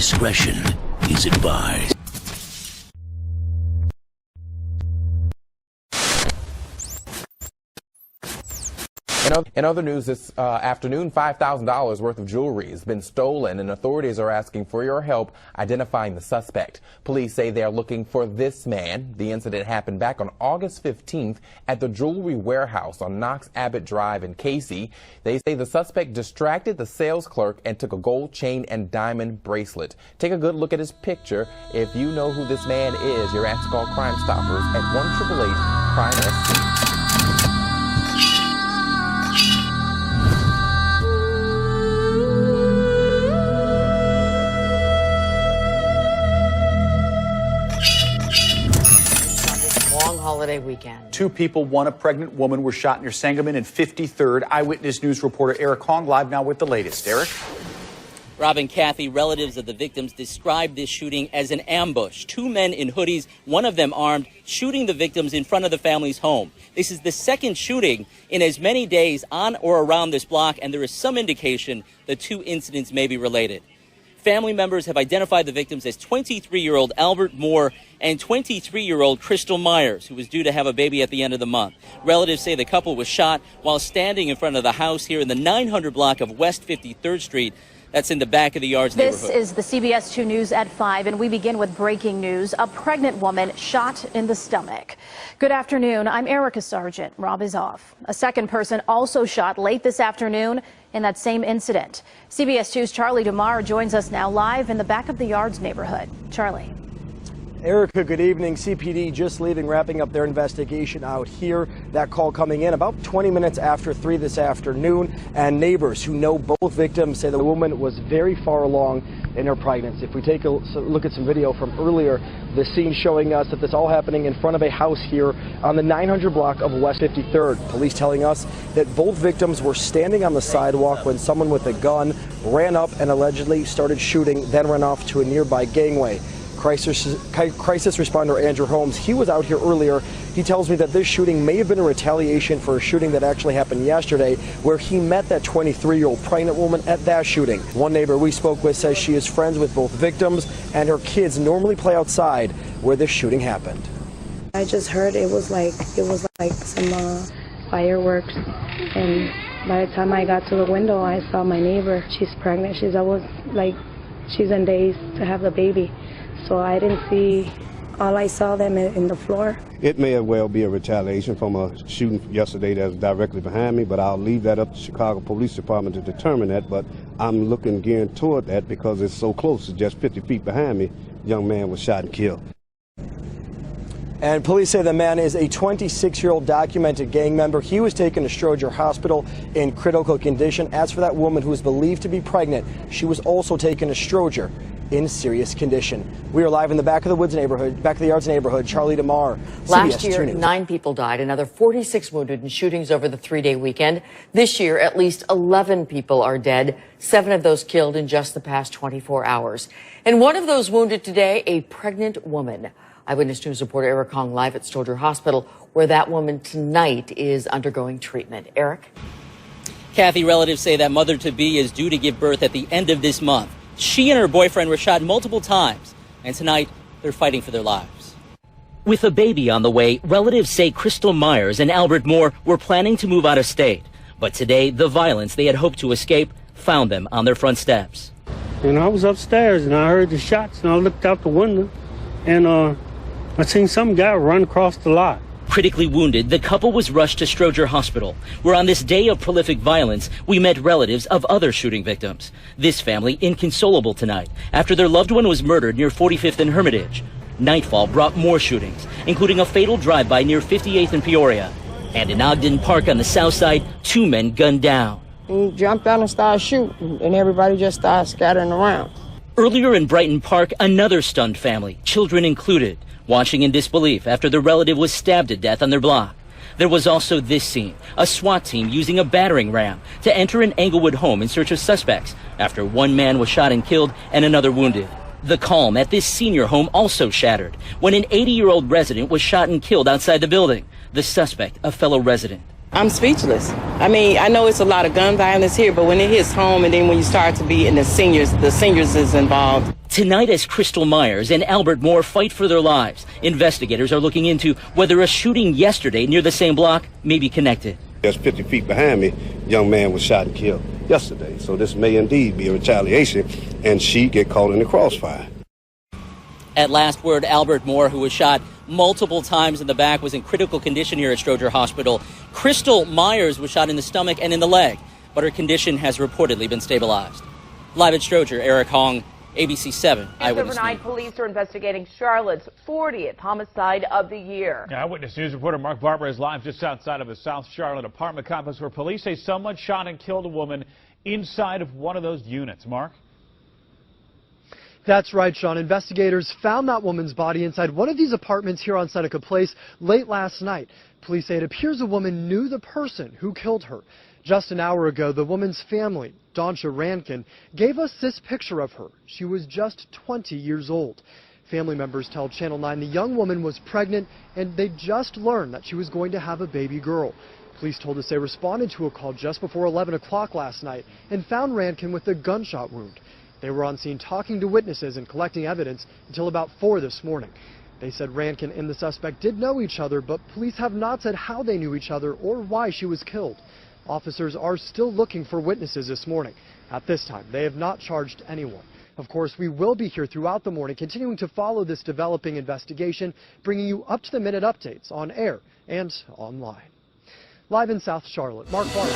Discretion is advised. In other news this afternoon, $5,000 worth of jewelry has been stolen, and authorities are asking for your help identifying the suspect. Police say they are looking for this man. The incident happened back on August 15th at the jewelry warehouse on Knox Abbott Drive in Casey. They say the suspect distracted the sales clerk and took a gold chain and diamond bracelet. Take a good look at his picture. If you know who this man is, you're asked to call Crime Stoppers at 1-888-CRIME-SC. Holiday weekend. 2 people, 1 a pregnant woman, were shot near Sangamon and 53rd. Eyewitness News reporter Eric Hong live now with the latest. Eric? Rob and Kathy, relatives of the victims, described this shooting as an ambush. 2 men in hoodies, one of them armed, shooting the victims in front of the family's home. This is the second shooting in as many days on or around this block, and there is some indication the 2 incidents may be related. Family members have identified the victims as 23-year-old Albert Moore and 23-year-old Crystal Myers, who was due to have a baby at the end of the month. Relatives say the couple was shot while standing in front of the house here in the 900 block of West 53rd Street. That's in the back of the Yards neighborhood. This is the CBS 2 News at 5, and we begin with breaking news. A pregnant woman shot in the stomach. Good afternoon. I'm Erica Sargent. Rob is off. A second person also shot late this afternoon in that same incident. CBS 2's Charlie DeMar joins us now live in the back of the Yards neighborhood. Charlie. Erica, good evening. CPD just leaving, wrapping up their investigation out here. That call coming in about 20 minutes after 3 this afternoon, and neighbors who know both victims say the woman was very far along in her pregnancy. If we take a look at some video from earlier, the scene showing us that this all happening in front of a house here on the 900 block of West 53rd. Police telling us that both victims were standing on the sidewalk when someone with a gun ran up and allegedly started shooting, then ran off to a nearby gangway. Crisis responder Andrew Holmes, he was out here earlier. He tells me that this shooting may have been a retaliation for a shooting that actually happened yesterday, where he met that 23-year-old pregnant woman at that shooting. One neighbor we spoke with says she is friends with both victims, and her kids normally play outside where this shooting happened. I just heard it was like some fireworks, and by the time I got to the window, I saw my neighbor. She's pregnant. She's in days to have the baby. So I didn't see, all I saw them in the floor. It may well be a retaliation from a shooting yesterday that was directly behind me, but I'll leave that up to Chicago Police Department to determine that. But I'm looking geared toward that because it's so close to just 50 feet behind me. Young man was shot and killed. And police say the man is a 26-year-old documented gang member. He was taken to Stroger Hospital in critical condition. As for that woman who is believed to be pregnant, she was also taken to Stroger in serious condition. We are live in the back of the Yards neighborhood. Charlie DeMar, Last CBS 2 year, News. 9 people died, another 46 wounded in shootings over the 3-day weekend. This year, at least 11 people are dead, 7 of those killed in just the past 24 hours. And one of those wounded today, a pregnant woman. Eyewitness News reporter Eric Hong live at Stroger Hospital, where that woman tonight is undergoing treatment. Eric? Kathy, relatives say that mother-to-be is due to give birth at the end of this month. She and her boyfriend were shot multiple times, and tonight they're fighting for their lives. With a baby on the way, relatives say Crystal Myers and Albert Moore were planning to move out of state. But today, the violence they had hoped to escape found them on their front steps. And I was upstairs, and I heard the shots, and I looked out the window, and I seen some guy run across the lot. Critically wounded, the couple was rushed to Stroger Hospital, where on this day of prolific violence, we met relatives of other shooting victims. This family inconsolable tonight after their loved one was murdered near 45th and Hermitage. Nightfall brought more shootings, including a fatal drive-by near 58th and Peoria. And in Ogden Park on the south side, 2 men gunned down. He jumped out and started shooting, and everybody just started scattering around. Earlier in Brighton Park, another stunned family, children included, watching in disbelief after their relative was stabbed to death on their block. There was also this scene, a SWAT team using a battering ram to enter an Englewood home in search of suspects after 1 man was shot and killed and another wounded. The calm at this senior home also shattered when an 80-year-old resident was shot and killed outside the building. The suspect, a fellow resident. I'm speechless. I mean, I know it's a lot of gun violence here, but when it hits home and then when you start to be in the seniors is involved. Tonight, as Crystal Myers and Albert Moore fight for their lives, investigators are looking into whether a shooting yesterday near the same block may be connected. Just 50 feet behind me, a young man was shot and killed yesterday. So this may indeed be a retaliation, and she get caught in the crossfire. At last word, Albert Moore, who was shot multiple times in the back, was in critical condition here at Stroger Hospital. Crystal Myers was shot in the stomach and in the leg, but her condition has reportedly been stabilized. Live at Stroger, Eric Hong, ABC 7 Eyewitness Overnight, News. police are investigating Charlotte's 40th homicide of the year. Eyewitness News reporter Mark Barber is live just outside of a South Charlotte apartment complex where police say someone shot and killed a woman inside of one of those units. Mark? That's right, Sean. Investigators found that woman's body inside one of these apartments here on Seneca Place late last night. Police say it appears a woman knew the person who killed her. Just an hour ago, the woman's family, Donsha Rankin, gave us this picture of her. She was just 20 years old. Family members tell Channel 9 the young woman was pregnant and they just learned that she was going to have a baby girl. Police told us they responded to a call just before 11 o'clock last night and found Rankin with a gunshot wound. They were on scene talking to witnesses and collecting evidence until about 4 this morning. They said Rankin and the suspect did know each other, but police have not said how they knew each other or why she was killed. Officers are still looking for witnesses this morning. At this time, they have not charged anyone. Of course, we will be here throughout the morning, continuing to follow this developing investigation, bringing you up-to-the-minute updates on air and online. Live in South Charlotte, Mark Barber.